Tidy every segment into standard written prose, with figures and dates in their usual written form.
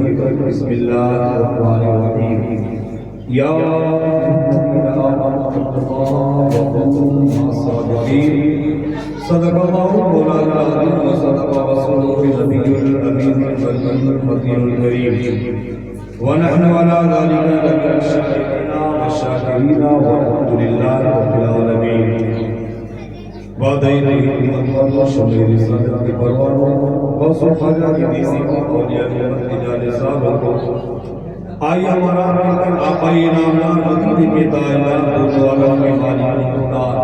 بسم اللہ الرحمن الرحیم یا صدق اللہ مولانا العظیم و صدق رسولہ النبی الامین المتین الکریم ونحن على ذلك لمن الشاهدين والشاكرين والحمد لله رب العالمين وعدين الحمد والشكر لصدق البرار وصفحة دينكم أولياء الرجال صاحبكم آئی ہمارا آقائی نامنا مدینہ کے دائلہ دوزوالا کے مالک مقدار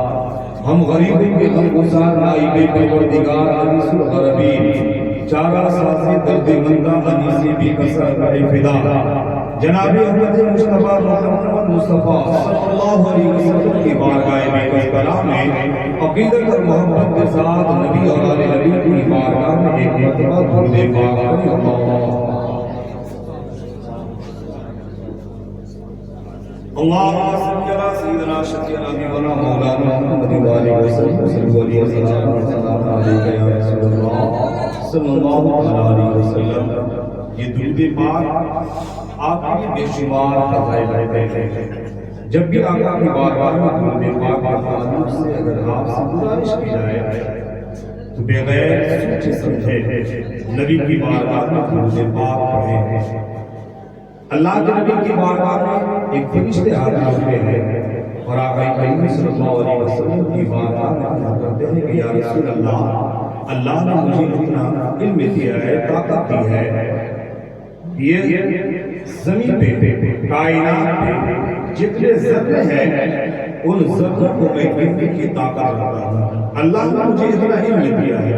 ہم غریبوں کے غمگسار نائب پروردگار حدیث الغربین چارہ سازی درد مندہ حدیثی بھی کسر بڑی فدا جناب احمد مصطفیٰ محمد مصطفیٰ صلی اللہ علیہ وسلم کی بارگاہ میں اس کلام میں عقیدت اور محبت کے ساتھ نبی اور آل نبی کی بارگاہ میں ایک مرتبہ درود پاک پڑھیں اللهم صل على سيدنا شفيعنا حبيبنا مولانا محمد وعلى اله وصحبه وسلم السلام عليك يا رسول الله صلی اللہ علیہ وسلم. یہ درود پاک آپ کی بے شمار فضائل رہتے ہیں. جب بھی آقا کی بارگاہ میں درود پاک کے تعلق سے اگر آپ سے گزارش کی جائے تو بغیر سوچے سمجھے نبی کی بارگاہ میں درود پاک پڑھیں. اللہ کے نبی کی بارگاہ میں ایک فرشتے حاضر ہوتے ہیں اور آقا کریم صلی اللہ علیہ وسلم کی بارگاہ میں کہتے ہیں کہ یا رسول اللہ نے مجھے اتنا علم دیا ہے، طاقت دی ہے، یہ زمین پہ کائنات پہ جتنے ذرے ہیں ان ذروں کو میں گننے کی طاقت رکھتا ہوں. اللہ نے مجھے اتنا علم دیا ہے.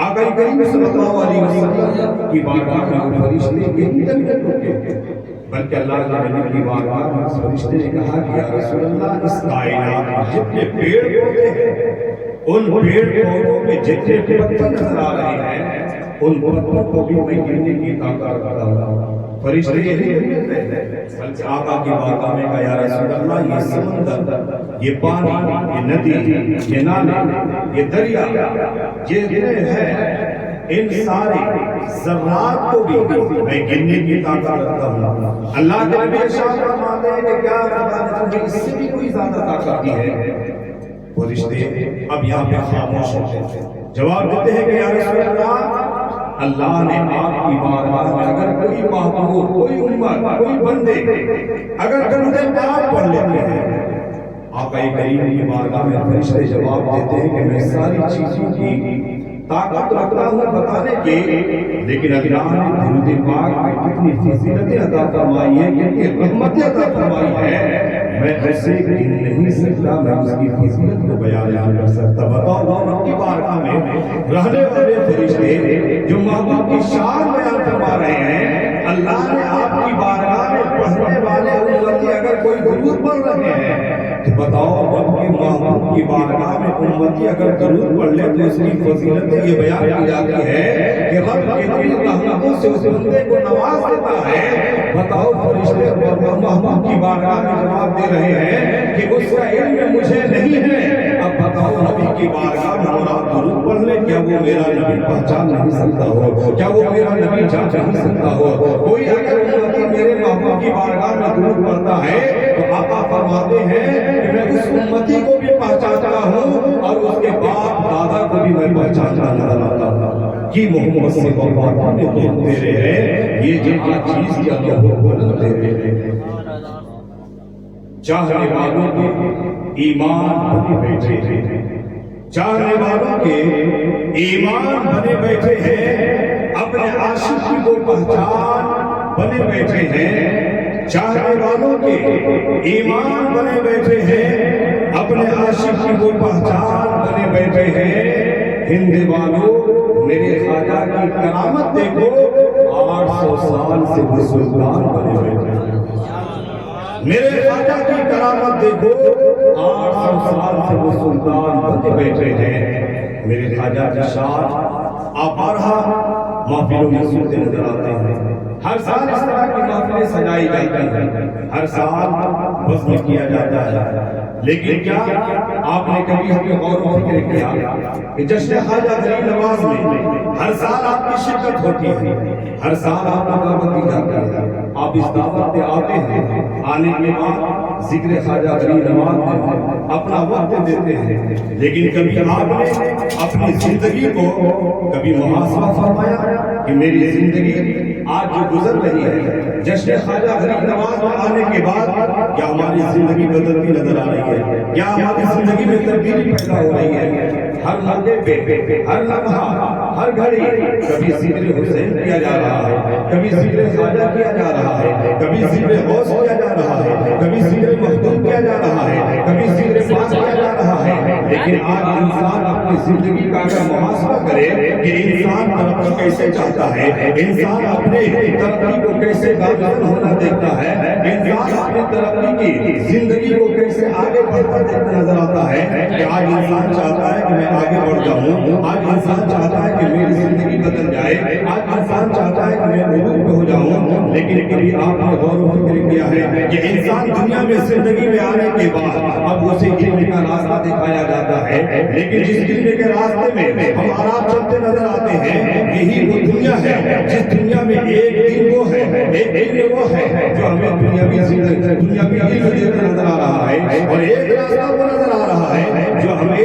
آقا کریم صلی اللہ علیہ وسلم کی بارگاہ میں فرشتے گنتے نہیں رکے بلکہ اللہ کے نبی کی بارگاہ میں اس فرشتے نے کہا کہ یا رسول اللہ اس کائنات میں جتنے پیڑ پودے ہیں ان پیڑ پودوں میں جتنے پتھر نظر آ رہے ہیں ان پتھروں کو بھی میں گننے کی طاقت رکھتا ہوں. فرشتے یہی کہتے ہیں بلکہ آقا کی بارگاہ میں کہا یا رسول اللہ یہ سمندر، یہ پانی، یہ ندی، یہ نالے، یہ دریا، یہ جتنے ہیں ان سارے ذرات کو بھی میں گننے کی طاقت رکھتا ہوں. اللہ کے نبی ارشاد فرماتے ہیں کہ کیا خدا نے تمہیں اس سے بھی کوئی زیادہ طاقت دی ہے؟ فرشتے اب یہاں پہ خاموش ہوتے ہیں. جواب دیتے ہیں کہ یا رسول اللہ نے آپ کی بارگاہ میں اگر کوئی محبوب، کوئی امت، کوئی بندے اگر درود پاک پڑھ لیتے ہیں، آقا کریم کی بارگاہ میں فرشتے جواب دیتے ہیں کہ میں ساری چیزوں کی طاقت رکھتا ہوں بتانے کے، لیکن اللہ نے درود پاک میں کتنی فضیلتیں عطا فرمائی ہیں، کتنی رحمتیں عطا فرمائی ہے، میں ایسے گن نہیں سکتا، میں اس کی فضیلت کو بیان نہیں کر سکتا. بتاؤ آپ کی بارگاہ میں رہنے والے فرشتے جو محبوب کی شان بیان فرما رہے ہیں، اللہ نے آپ کی بارگاہ میں پڑھنے والے امتی اگر کوئی درود پڑھ رہے ہیں تو بتاؤ رب کے محبوب کی بارگاہ میں امتی اگر درود پڑھ لے تو اس کی فضیلت یہ بیان کی جاتی ہے کہ رب کتنی رحمتوں سے اس بندے کو نواز دیتا ہے. بتاؤ فرشتے محبوب کی بارگاہ میں جواب دے رہے ہیں کہ اس کا علم مجھے نہیں ہے. اب بتاؤ نبی کی بارگاہ میں اور آپ درود پڑھ لیں، کیا وہ میرا نبی پہچان نہیں سکتا ہو؟ کیا وہ میرا نبی جانچ نہیں سکتا ہو؟ کوئی اگر امتی میرے محبوب کی بارگاہ میں درود پڑھتا ہے تو آقا فرماتے ہیں کہ میں اس امتی کو بھی پہچانتا ہوں اور اس کے باپ دادا کو بھی میں پہچانتا نظر آتا ہوں. یہ محمد سے وفا میں بولتے رہے، یہ جن چیز کی اللہ کو بولتے رہے. چاہنے والوں کے ایمان بنے بیٹھے ہیں، چاہنے والوں کے ایمان بنے بیٹھے ہیں، اپنے عاشق کی وہ پہچان بنے بیٹھے ہیں. چاہنے والوں کے ایمان بنے بیٹھے ہیں، اپنے عاشق کی وہ پہچان بنے بیٹھے ہیں. ہند والوں میرے خواجہ کی کرامت دیکھو، 800 سال سے وہ سلطان بنے بیٹھے ہیں. میرے خواجہ کی کرامت دیکھو، 800 سال سے وہ سلطان بنے بیٹھے ہیں. میرے خواجہ کی شان آپ بارہا محفلوں میں سنتے نظر آتے ہیں. ہر سال اس طرح کی محفلیں سجائی جاتی ہیں، ہر سال بزم کیا جاتا ہے. لیکن کیا آپ نے کبھی ہمیں غور و فکر کیا کہ جشن خواجہ غریب نواز میں ہر سال آپ کی شرکت ہوتی ہے، ہر سال آپ کو دعوت دی جاتی ہے، آپ اس دعوت پہ آتے ہیں، آنے کے بعد ذکر خواجہ غریب نواز میں اپنا وقت دیتے ہیں، لیکن کبھی آپ نے اپنی زندگی کو کبھی محاسبہ فرمایا کہ میری زندگی آج جو گزر رہی ہے جشن خواجہ غریب نواز میں آنے کے بعد کیا ہماری زندگی بدلتی نظر آ رہی ہے؟ کیا ہماری زندگی میں تبدیلی پیدا ہو رہی ہے؟ ہر موقع پہ، ہر لمحہ، ہر گھڑی کبھی ذکر حسین کیا جا رہا ہے، کبھی ذکر خواجہ کیا جا رہا ہے، کبھی ذکر غوث کیا جا رہا ہے، کبھی ذکر مخدوم کیا جا رہا ہے، کبھی ذکر پاک کیا جا رہا ہے۔ لیکن آج انسان اپنی زندگی کا اگر محاسبہ کرے کہ انسان ترقی کیسے چاہتا ہے، انسان اپنے ترقی کو کیسے گامزن ہونا دیکھتا ہے، انسان اپنی ترقی کی زندگی کو کیسے آگے بڑھتا دیکھتا نظر آتا ہے کہ آج انسان چاہتا ہے کہ میں آگے بڑھ جاؤں، آج انسان چاہتا ہے کہ میری زندگی بدل جائے، آج انسان چاہتا ہے کہ میں عروج پہ ہو جاؤں۔ لیکن کبھی آپ نے غور و فکر کیا ہے کہ انسان دنیا میں زندگی میں آنے کے بعد اب اسے علم کا راستہ دکھایا جاتا ہے، لیکن جس علم کے راستے میں ہم آرام چلتے نظر آتے ہیں یہی وہ دنیا ہے جس دنیا میں ایک دن وہ ہے، ایک علم وہ ہے جو ہمیں دنیاوی زندگی، دنیاوی علم دیتا نظر آ رہا ہے، اور ایک راستہ وہ نظر آ رہا ہے جو ہمیں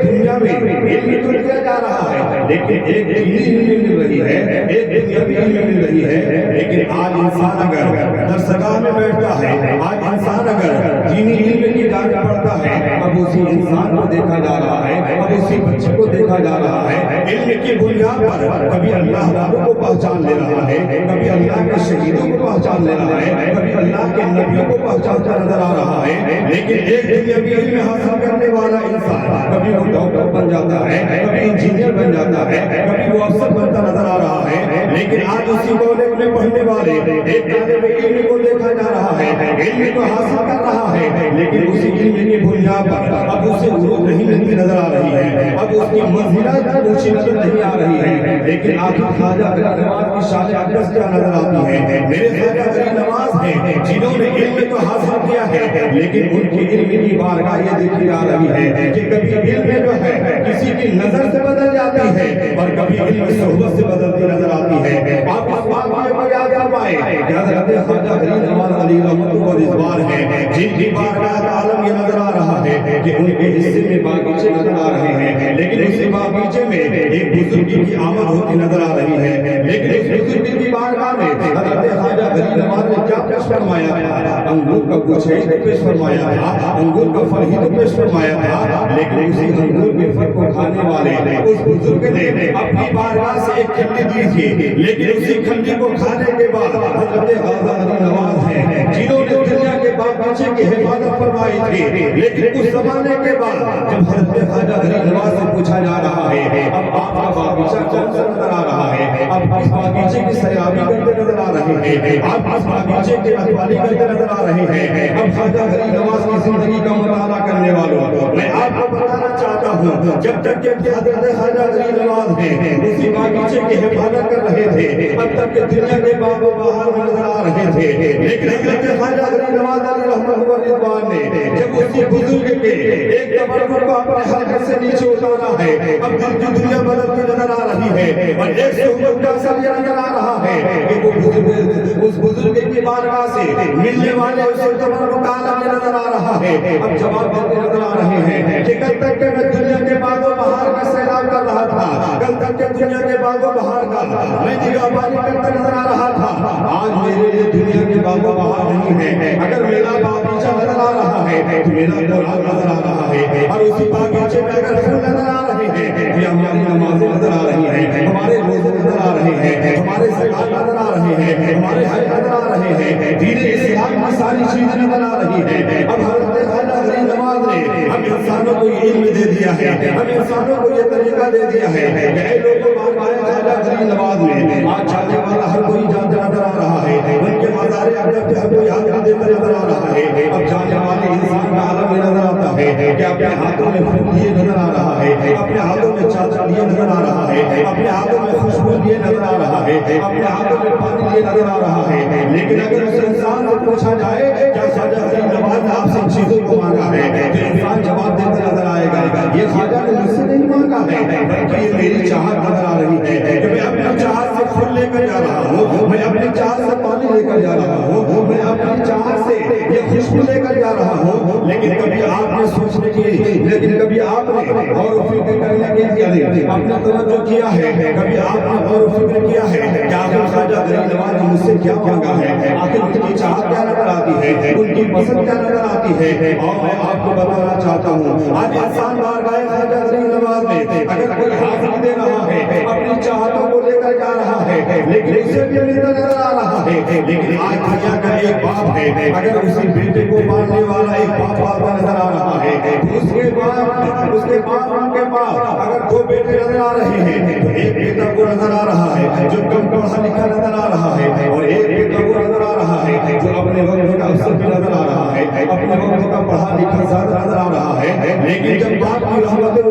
دنیا میں علم تو دیا جا رہا ہے لیکن ایک دینی علم مل رہی ہے، ایک دنیاوی علم مل رہی ہے۔ لیکن آج انسان اگر درسگاہ میں بیٹھتا ہے، آج انسان اگر دینی علم کی جانب پڑھتا ہے، اب اسی انسان کو دیکھا جا رہا ہے، اب اسی بچے کو دیکھا جا رہا ہے علم کی بنیاد پر کبھی اللہ والوں کو پہچان لے رہا ہے، کبھی اللہ کے شہیدوں کو پہچان لے رہا ہے، کبھی اللہ کے نبیوں کو پہچانتا نظر آ رہا ہے۔ لیکن ایک دنیاوی علم حاصل کرنے والا انسان کبھی وہ ڈاکٹر بن جاتا ہے، کبھی انجینئر بن جاتا ہے، کبھی وہ افسر بنتا نظر آ رہا ہے۔ لیکن آج اسی کالج میں پڑھنے والے ایک طالب علم کو دیکھا جا رہا ہے، علم کو حاصل کر رہا ہے، لیکن اسی علم کی بنیاد پر اب اسے عروج نہیں ملتی نظر آ رہی ہے، اب اس کی منزلت اونچی نظر نہیں آ رہی ہے۔ لیکن آخر خواجہ غریب نواز کی شان اقدس کیا نظر آتی ہے؟ میرے خواجہ غریب نواز ہیں جنہوں نے علم تو حاصل کیا ہے، لیکن ان کی علم کی بارگاہ یہ دیکھی جا رہی ہے کہ کبھی علم جو ہے کسی کی نظر سے بدل جاتی ہے اور کبھی علم صحبت سے بدلتی نظر آتی ہے۔ آپ اس واقعے کو یاد فرمائیں کہ حضرت خواجہ غریب نواز علی رحمت و رضوان ہیں جن کی بارگاہ کا عالم یہ نظر آ رہا ہے کہ ان کے حصے میں باغیچے نظر آ رہے ہیں، لیکن اسی باغیچے میں ایک بزرگ کی آمد ہوتی نظر آ رہی ہے، لیکن اس بزرگ کی بارگاہ میں حضرت خواجہ غریب نواز نے کیا پیش فرمایا تھا؟ انگور کا گچھے ہی پیش فرمایا تھا، انگور کا پھل ہی تو پیش فرمایا تھا، لیکن اسی انگور کے پھل کو کھانے والے اس بزرگ نے اپنی بارگاہ سے ایک کھنڈی دی تھی، لیکن اسی کھنڈی کو کھانے کے بعد حضرت خواجہ غریب نواز ہیں جنہوں نے دنیا کے باغیچے کی حفاظت فرمائی تھی، لیکن اس زمانے کے بعد جب حضرت خواجہ غریب نواز سے پوچھا جا رہا ہے اب آپ کا باغیچہ کون سا نظر آ رہا ہے، اب اس باغیچے کی سیرابی کرتے نظر آ رہے ہیں، آپ اس باغیچے کی رکھوالی کرتے نظر آ رہے ہیں، اب خواجہ غریب نواز کی زندگی کا مطالعہ کرنے والوں میں آپ کو بتانا چاہتا ہوں جب تک کہ حضرت خواجہ غریب نواز ہیں اسی باغیچے کی حفاظت کر رہے تھے، اب تک کہ دنیا کے باغ و بہار نظر آ رہے تھے، لیکن حضرت خواجہ غریب نواز علیہ رحمت و رضوان نے جب اسی بزرگ کے ایک تبرک کو اپنے حلقے سے نیچے اتارا ہے، اب دل کی دنیا بدلتی نظر آ رہی ہے اور ایک صحبت کا اثر یہ نظر آ رہا ہے کہ وہ بزرگ اس بزرگ کی بارگاہ سے ملنے والے اسے تبرک کا عالم نظر آ رہا ہے۔ اب جواب دیتے نظر آ رہے ہیں کہ کل تک کہ میں دنیا کے باغ و بہار کا سیلاب کر رہا تھا، کل تک کہ دنیا کے باغ و بہار کا میں نگہبانی کرتا نظر آ رہا تھا، آج میرے لیے دنیا کے باغ و بہار نہیں ہے، اگر میرا باغیچہ نظر آ رہا ہے تو میرا قرآن نظر آ رہا ہے، اور اسی باغیچے میں اگر پھول نظر آ رہے ہیں تو ہماری نمازیں نظر آ رہی ہیں، ہمارے روزے نظر آ رہے ہیں، ہمارے زکات نظر آ رہے ہیں، ہمارے حج نظر آ رہے ہیں، دین اسلام کی ساری چیزیں نظر آ رہی ہیں۔ اب حضرت خواجہ غریب نواز نے ہم انسانوں کو یہ علم دے دیا ہے، ہم انسانوں کو یہ طریقہ دے دیا ہے کہ اے لوگوں بارگاہ خواجہ غریب نواز میں آج جانے والا ہر کوئی جانتا نظر آ رہا ہے، ان کے مزار اقدس پہ ہر کوئی حاضری دیتا نظر آ رہا ہے، اب جانے والے انسان کا عالم یہ نظر آتا ہے ہے کہ اپنے ہاتھوں میں خون لیے نظر آ رہا ہے، اپنے ہاتھوں میں چادر لیے نظر آ رہا ہے، اپنے ہاتھوں میں خوشبو لیے نظر آ رہا ہے، اپنے ہاتھوں میں پانی لیے نظر آ رہا ہے، لیکن اگر اس انسان سے پوچھا جائے کیا خواجہ غریب نواز نے آپ سے چیزوں کو مانگا ہے تو انسان جواب دیتا نظر آئے گا یہ خواجہ نے مجھ سے نہیں مانگا ہے بلکہ یہ میری چاہت نظر آ رہی ہے کہ میں اپنی چاہت سے پھول لے کر جا رہا ہوں، میں اپنی چاہت سے پانی لے کر جا رہا ہوں، میں اپنی چاہت سے یہ خوشبو لے کر جا رہا ہوں، لیکن کبھی آپ نے سوچنے کی لیکن کبھی آپ نے غور و فکر کرنے کے لیے اپنا توجہ کیا ہے، کبھی آپ نے غور و فکر کیا ہے کہ آخر خواجہ غریب نواز نے مجھ سے کیا مانگا ہے، آخر ان کی چاہت کیا نظر آتی ہے، ان کی پسند کیا نظر آتی ہے، اور میں آپ کو بتانا چاہتا ہوں آج انسان بارگاہ خواجہ غریب نواز میں اگر کوئی حاضری دے رہا ہے اپنی چاہتوں کو لے کر جا رہا ہے لیکن اسے بھی ملتا نظر آ رہا ہے، لیکن آج دنیا کا ایک باپ ہے اگر اسی بیٹے کو پالنے والا ایک باپ پالتا نظر آ رہا ہے تو اس کے بعد ان کے پاس اگر دو بیٹے نظر آ رہے ہیں تو ایک بیٹا کو نظر آ رہا ہے جو کم پڑھا لکھا نظر آ رہا ہے اور ایک بیٹا کو نظر آ رہا ہے جو اپنے وقت کا افسر بھی نظر آ رہا ہے، اپنے وقت کا پڑھا لکھا زیادہ نظر آ رہا ہے، لیکن جب باپ کی رحمتیں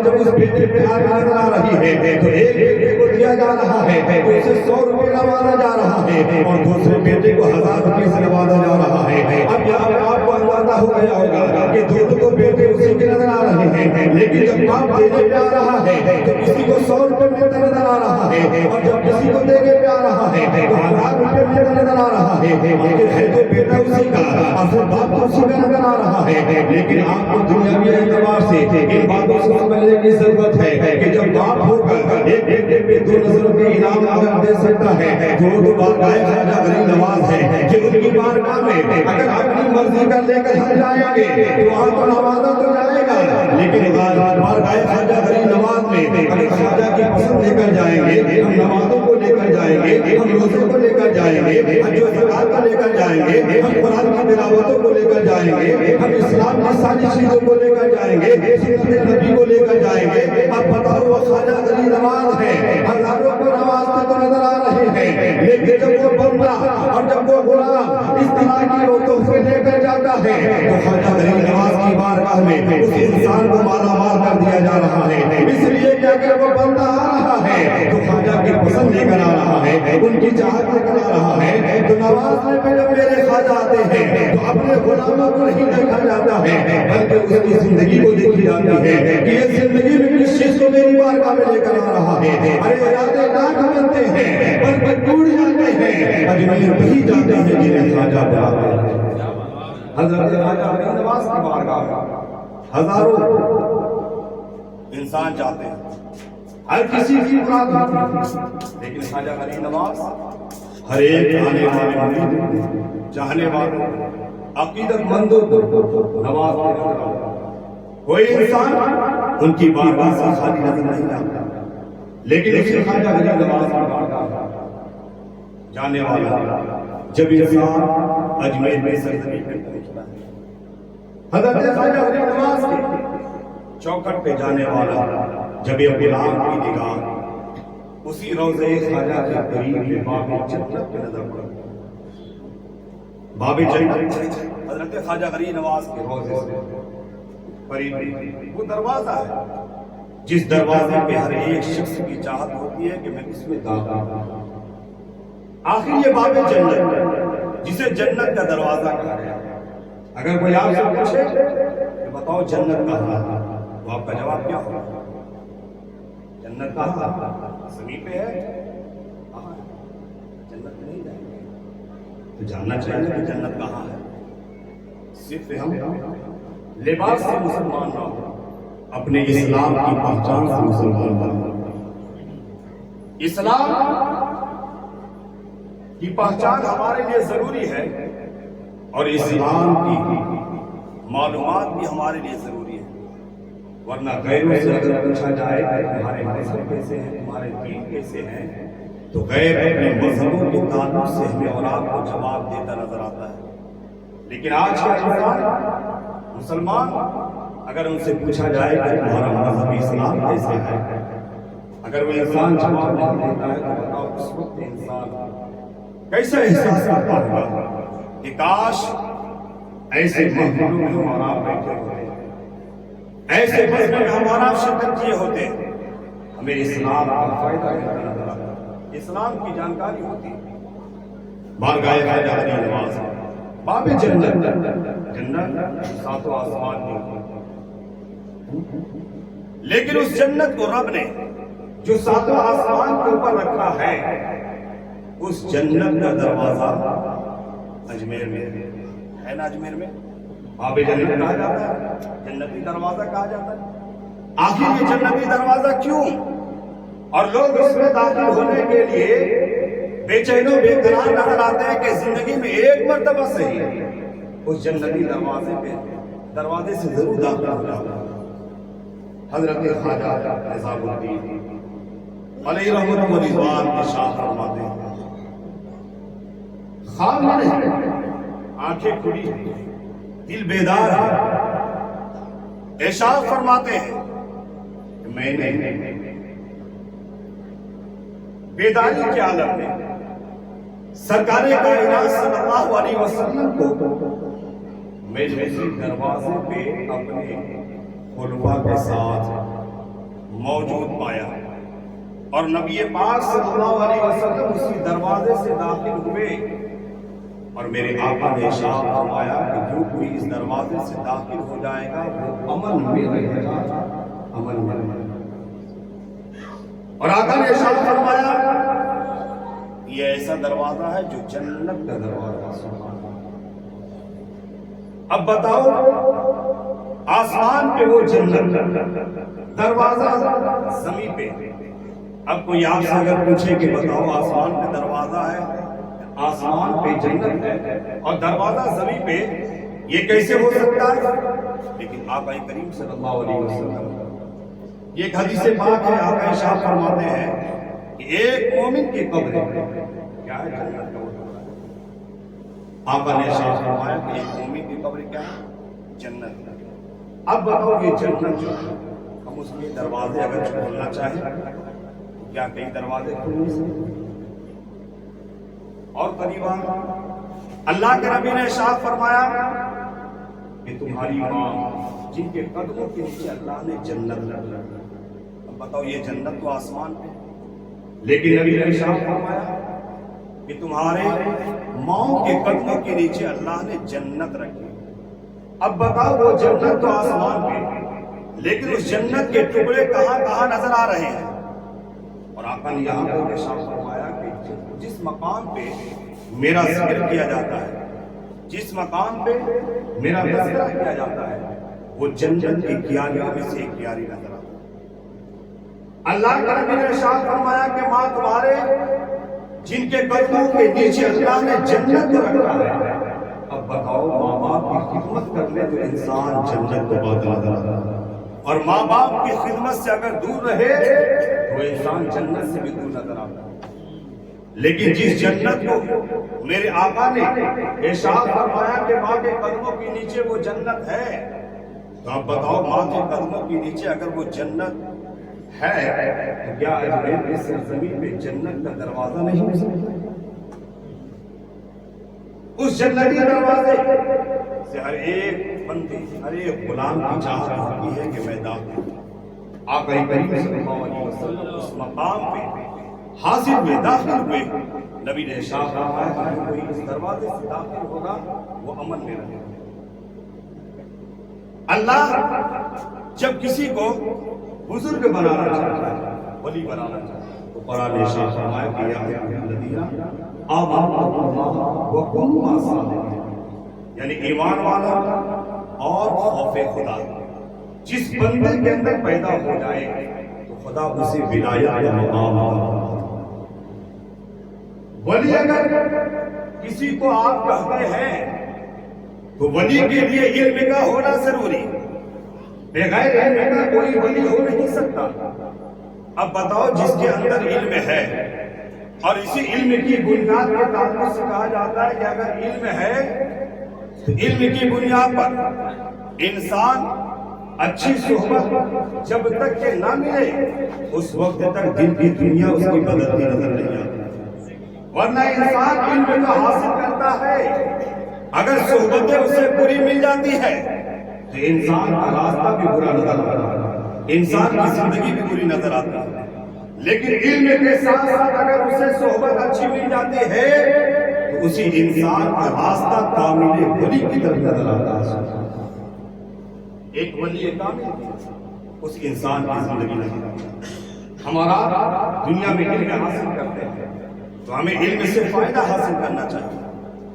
جب اس بیٹے پہ نظر آ رہی ہے تو ایک بیٹے کو دیا جا رہا ہے تو اسے 100 روپے نوازا جا رہا ہے اور دوسرے بیٹے کو 1000 روپے سے نوازا جا رہا ہے۔ اب یہاں پر آپ کو اندازہ ہو گیا ہوگا کہ دونوں بیٹے اسی کے نظر آ رہے ہیں، لیکن جب باپ دینے پہ آ رہا ہے تو کسی کو 100 روپے ملتا نظر آ رہا ہے اور جب کسی کو دینے پہ آ رہا ہے تو 1000 روپے ملتا نظر آ رہا ہے، آخر ہے تو بیٹا اسی کا اور پھر باپ اسی کا نظر آ رہا ہے، لیکن آپ کو دنیاوی اعتبار سے ان باتوں سے سمجھنے کی ضرورت ہے کہ جب باپ ہوگا ایک بیٹے پہ 2 نظروں کے انعام اگر دے سکتا ہے تو وہ تو بارگاہ خواجہ غریب نواز ہے کہ ان کی بارگاہ میں اگر اپنی مرضی کا لے کر ہم جائیں گے تو وہاں تو نوازا تو جائے گا، لیکن بارگاہ خواجہ غریب نواز میں اگر خواجہ کی پسند لے کر جائیں گے ہم نمازوں کو لے کر جائیں گے، ہم روزے کو لے کر جائیں گے، حج و زکات کو لے کر جائیں گے، ہم قرآن کی تلاوتوں کو لے کر جائیں گے، ہم اسلام کی ساری چیزوں کو لے کر جائیں گے، سنت نبی کو لے کر جائیں گے، اب بتاؤ وہ خواجہ غریب نواز ہے ہزاروں کو نوازتے تو نظر آ رہے ہیں، لیکن جب وہ بندہ اور جب وہ غلام اس طرح کی وہ تحفے لے کر جاتا ہے تو خواجہ غریب نواز کی بارگاہ میں اس انسان کو مالا مال کر دیا جا رہا ہے، اس لیے کہ اگر وہ بندہ آ رہا ہے تو خواجہ کی پسند لے کر آ رہا ہے، ان کی چاہت لے کر آ رہا ہے، تو نوازنے پہ جب میرے خواجہ آتے ہیں تو اپنے غلاموں کو نہیں دیکھا جاتا ہے بلکہ اس کی زندگی کو دیکھی جاتی ہے کہ یہ زندگی میں کس چیز کو میری بارگاہ میں لے کر آ رہا ہے، ارے ارادے لاکھ بنتے ہیں پر ٹوٹ جاتے ہیں، اجمیر وہی جاتے ہیں جنہیں خواجہ بلاتے ہیں۔ حضرت خواجہ غریب نواز کی بارگاہ میں ہزاروں انسان جاتے ہیں، ہر کسی کی مراد ہوتی ہے، لیکن خواجہ غریب نواز ہر ایک آنے والے مرید چاہنے والوں عقیدت مندوں کو نواز دیتا ہے، کوئی انسان ان کی بارگاہ سے خالی نظر نہیں آتا، لیکن اسی خواجہ غریب نواز کی بارگاہ جانے والا جب انسان اجمیر میں سرزمین پہ پہنچتا ہے، حضرت خواجہ غریب نواز کے چوکھٹ پہ جانے والا جب یہ غلام کی نگاہ اسی روضے خواجہ کے قریب میں باب جنت پہ نظر پڑتا ہے، باب جنت حضرت خواجہ غریب نواز کے روضے سے قریب وہ دروازہ ہے جس دروازے پہ ہر ایک شخص کی چاہت ہوتی ہے کہ میں اس میں داخل ہوں، آخر یہ باب جنت جسے جنت کا دروازہ کہا گیا، اگر کوئی آپ سے پوچھے کہ بتاؤ جنت کہاں ہے تو آپ کا جواب کیا ہوگا؟ جنت کہاں ہے؟ زمین پہ ہے؟ کہاں ہے؟ جنت میں نہیں جائیں گے تو جاننا چاہیے کہ جنت کہاں ہے، صرف ہم لباس سے مسلمان نہ ہو، اپنے اسلام کی پہچان سے مسلمان بنو، اسلام کی پہچان ہمارے لیے ضروری ہے اور اسلام کی معلومات بھی ہمارے لیے ضروری ہے، ورنہ غیروں سے اگر پوچھا جائے کہ تمہارے مذہب کیسے ہیں، تمہارے دین کیسے ہیں، تو غیر اپنے مذہبوں کے تعلق سے ہمیں اور آپ کو جواب دیتا نظر آتا ہے، لیکن آج کا انسان مسلمان اگر ان سے پوچھا جائے کہ تمہارا مذہب اسلام کیسے ہے، اگر وہ انسان جواب نہیں دیتا ہے تو بتاؤ اس وقت انسان کیسا احساس کرتا ہوگا کہ کاش ایسے محفلوں میں ہمارا بیٹھے ہوتے ہیں، ایسے مجلس میں ہمارا شرکت کیے ہوتے ہیں، ہمیں اسلام کا فائدہ ملتا ہے، اسلام کی جانکاری ہوتی ہے۔ بارگاہ خواجہ علی نواز باب جنت، جنت ساتوں آسمان کی، لیکن اس جنت کو رب نے جو ساتوں آسمان کے اوپر رکھا ہے، اس جنت کا دروازہ اجمیر میں ہے نا، اجمیر میں باب جنت کہا جاتا ہے، جنتی دروازہ کہا جاتا ہے۔ آخر یہ جنتی دروازہ کیوں؟ اور لوگ اس میں داخل ہونے کے لیے بے چین و بے قرار نظر آتے ہیں کہ زندگی میں ایک مرتبہ صحیح اس جنتی دروازے سے ضرور داخل ہو جاتا ہے۔ حضرت خواجہ نظام الدین علیہ رحمت و رضوان ارشاد فرماتے ہیں، خواب میں نہیں، آنکھیں کھلی دل بیدار ہے، ارشاد فرماتے ہیں کہ میں نے بیداری کے عالم میں سرکار کائنات صلی اللہ علیہ وسلم کو مجلسی دروازے پہ اپنے خلفاء کے ساتھ موجود پایا، اور نبی پاک صلی اللہ علیہ وسلم اسی دروازے سے داخل ہوئے، اور میرے آقا نے ارشاد فرمایا کہ جو کوئی اس دروازے سے داخل ہو جائے گا وہ امن میں رہے گا، امن میں رہے گا۔ اور آقا نے ارشاد فرمایا یہ ایسا دروازہ ہے جو جنت کا دروازہ۔ اب بتاؤ، آسمان پہ وہ جنت دروازہ، زمین پہ۔ اب کوئی آپ سے اگر پوچھے کہ بتاؤ آسمان پہ دروازہ ہے، آسمان پہ جنت ہے اور دروازہ زمین پہ، یہ کیسے ہو سکتا ہے؟ لیکن آقا کریم صلی اللہ علیہ وسلم، یہ ایک حدیث پاک ہے، آقا ارشاد فرماتے ہیں کہ ایک مومن کی قبر کیا ہے؟ جنت کا ہوتا ہے۔ آقا نے ارشاد فرمایا کہ ایک مومن کی قبر کیا ہے؟ جنت۔ اب بتاؤ یہ جنت جو ہے، ہم اس کے دروازے اگر کھولنا چاہیں کیا کئی دروازے کھولنے سے؟ اور قریبا اللہ کے نبی نے ارشاد فرمایا کہ تمہاری ماں جن کے قدموں کے نیچے اللہ نے جنت رکھا۔ اب بتاؤ یہ جنت تو آسمان پہ، لیکن نبی نے ارشاد فرمایا کہ تمہارے ماں کے قدموں کے نیچے اللہ نے جنت رکھی۔ اب بتاؤ وہ جنت تو آسمان پہ، لیکن اس جنت کے ٹکڑے کہاں کہاں نظر آ رہے ہیں؟ اور آقا نے یہاں پر ارشاد فرمایا کہ جس مقام پہ میرا ذکر کیا جاتا ہے، جس مقام پہ میرا تذکرہ کیا جاتا ہے، وہ جنت کی کیاریوں میں سے ایک کیاری نظر آتا ہے۔ اللہ کے نبی نے ارشاد فرمایا کہ ماں تمہارے جن کے قدموں کے نیچے اللہ نے جنت کو رکھا ہے۔ اب بتاؤ ماں باپ کی خدمت کرنے تو انسان جنت کو پاتا نظر آتا ہے، اور ماں باپ کی خدمت سے اگر دور رہے تو انسان جنت سے بھی دور نظر آتا ہے۔ لیکن جس جنت کو میرے آقا نے ارشاد فرمایا کہ ماں کے قدموں کے نیچے وہ جنت ہے، تو آپ بتاؤ ماں کے قدموں کے نیچے اگر وہ جنت ہے تو کیا اجمیر کی سرزمین پہ جنت کا دروازہ نہیں ہو سکتا؟ اس جنتی دروازے سے ہر ایک بندے، ہر ایک غلام کی چاہت ہوتی ہے کہ میں داخل ہوں۔ آقا کریم صلی اللہ علیہ وسلم اس مقام پہ حاضر ہوئے، داخل ہوئے۔ نبی نے ارشاد فرمایا کہ کوئی اس دروازے سے داخل ہوگا وہ امن میں رہے گا۔ اللہ جب کسی کو بزرگ بنانا چاہتا ہے، ولی بنانا چاہتا ہے، تو قرآن نے ارشاد فرمایا کہ یا الذین آمنوا باللہ وکونوا مع الصادقین، یعنی ایمان والا اور خوف خدا جس بندے کے اندر پیدا ہو جائے تو خدا اسے ولایت کا مقام عطا فرماتا ہے۔ ولی اگر کسی کو آپ کہتے ہیں تو ولی کے لیے علم کا ہونا ضروری، بغیر علم کا کوئی ولی ہو نہیں سکتا۔ اب بتاؤ جس کے اندر علم ہے، اور اسی علم کی بنیاد کے تعلق سے کہا جاتا ہے کہ اگر علم ہے تو علم کی بنیاد پر انسان اچھی صحبت جب تک کہ نہ ملے اس وقت تک دل کی دنیا اس کی بدلتی نظر نہیں آتی، ورنہ انسان علم کا حاصل کرتا ہے اگر صحبتیں اسے بری مل جاتی ہے تو انسان کا راستہ بھی برا نظر آتا ہے، انسان کی زندگی بھی بری نظر آتی ہے۔ لیکن علم کے ساتھ ساتھ اگر اسے صحبت اچھی مل جاتی ہے تو اسی انسان کا راستہ کامل ولی کی طرف نظر آتا ہے۔ ایک ولی کامل اس انسان کی زندگی نظر آتی ہے۔ ہمارا دنیا میں علم حاصل کرتے ہیں تو ہمیں علم سے فائدہ حاصل کرنا چاہیے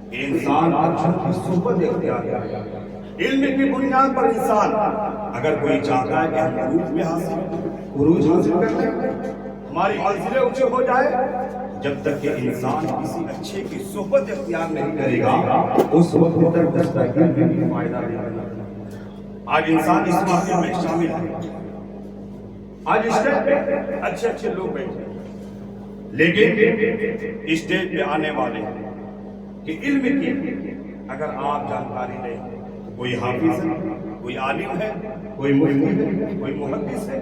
کہ انسان اچھوں کی صحبت اختیار کرے۔ علم کی بنیاد پر انسان اگر کوئی چاہتا ہے کہ ہم عروج حاصل کرتے ہیں، ہماری منزلیں اونچے ہو جائے، جب تک کہ انسان کسی اچھے کی صحبت اختیار نہیں کرے گا اس وقت تک مستقل بھی فائدہ نہیں کرے۔ آج انسان اس محفل میں شامل ہے، آج اسٹیج پہ اچھے لوگ بیٹھے ہیں، لیکن اسٹیج پہ آنے والے کہ علم کی اگر آپ جانکاری لیں تو کوئی حافظ ہے، کوئی عالم ہے، کوئی مفتی ہے، کوئی محدث ہے،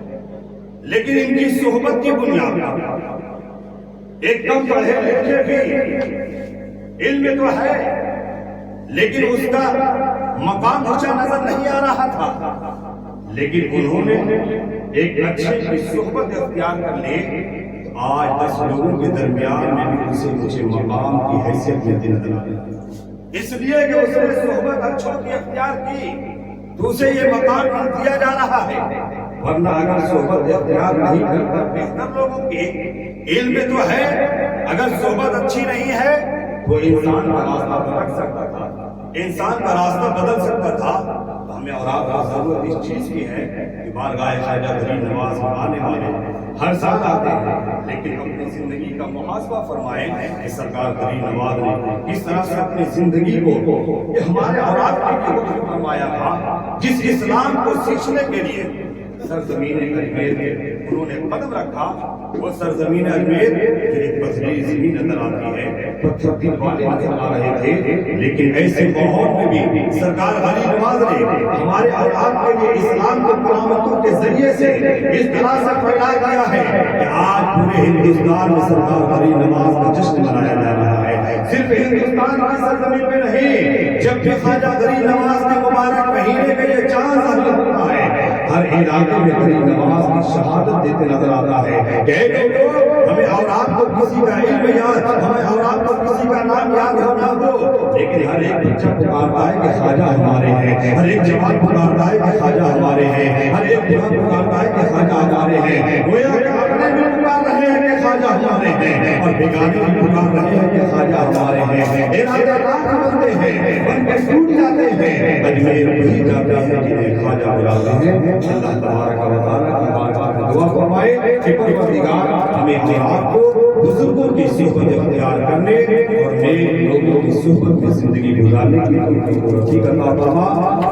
لیکن ان کی صحبت کی بنیاد پر ایک کم پڑھے لکھے بھی علم تو ہے لیکن اس کا مقام اونچا نظر نہیں آ رہا تھا، لیکن انہوں نے ایک اچھے کی صحبت اختیار کر لی، آج 10 لوگوں کے درمیان میں بھی اسے مجھے مقام کی حیثیت میں دن اس لیے کہ اس نے صحبت اچھوں کی اختیار کی تو اسے یہ مقام دیا جا رہا ہے، ورنہ اگر صحبت اختیار نہیں کرتا بہتر لوگوں کی علم تو ہے، اگر صحبت اچھی نہیں ہے تو انسان کا راستہ بھٹک سکتا تھا، انسان کا راستہ بدل سکتا تھا۔ تو ہمیں اور آپ کو ضرورت اس چیز کی ہے کہ بارگاہ خواجہ غریب نواز آنے والے ہر سال آتے ہیں، لیکن اپنی زندگی کا محاسبہ فرمائیں کہ سرکار غریب نواز نے کس طرح سے اپنی زندگی کو کہ ہمارے اولاد کے لیے وقف فرمایا تھا، جس اسلام کو سیکھنے کے لیے سرزمین اجمیر میں انہوں نے قدم رکھا۔ وہ سرزمین اجمیر جو ایک پتھریلی زمین نظر آتی ہے، پتھر کی والے نظر آ رہے تھے، لیکن ایسے ماحول میں بھی سرکار غریب نواز نے ہمارے اولاد کے لیے اسلام کو کرامتوں کے ذریعے سے اس طرح سے پھیلا دیا ہے کہ آج پورے ہندوستان میں سرکار غریب نواز کا جشن منایا جا رہا ہے۔ صرف ہندوستان کی سرزمین میں نہیں، جب بھی خواجہ غریب نواز کے مبارک مہینے میں یہ چاند ظاہر ہوتا ہے، ہر علاقے میں غریب نواز کی شہادت دیتے نظر آتا ہے کہ ہمیں اولاد کو کسی کا علم یاد، ہمیں اولاد کو کسی کا نام یاد ہونا ہو، لیکن ہر ایک بچہ پکارتا ہے کہ خواجہ ہمارے ہیں، ہر ایک جوان پکارتا ہے کہ خواجہ ہمارے ہیں، ہر ایک بڑا پکارتا ہے کہ خواجہ ہمارے ہیں۔ گویا کہ اپنے بھی پکار رہے ہیں کہ خواجہ ہمارے ہیں اور بیگانے بھی پکار رہے ہیں کہ خواجہ ہمارے ہیں۔ ارادہ راہ بنتے ہیں، بن کے ٹوٹ جاتے ہیں، اجمیر وہی جاتے ہیں جنہیں خواجہ بلاتے ہیں۔ اللہ تبارک و تعالیٰ کی بارگاہ میں دعا فرمائے کہ پروردگار ہمیں اپنے آپ کو بزرگوں کی صحبت اختیار کرنے اور نیک لوگوں کی صحبت میں زندگی گزارنے کی توفیق عطا فرما۔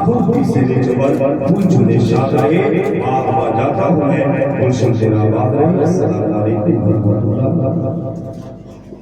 خوب کی سے نیچے پھول جھولے شاد رہے، آب جاتا ہوں میں گلشن سے آباد رہے۔ السلام علیکم ورحمۃ اللہ۔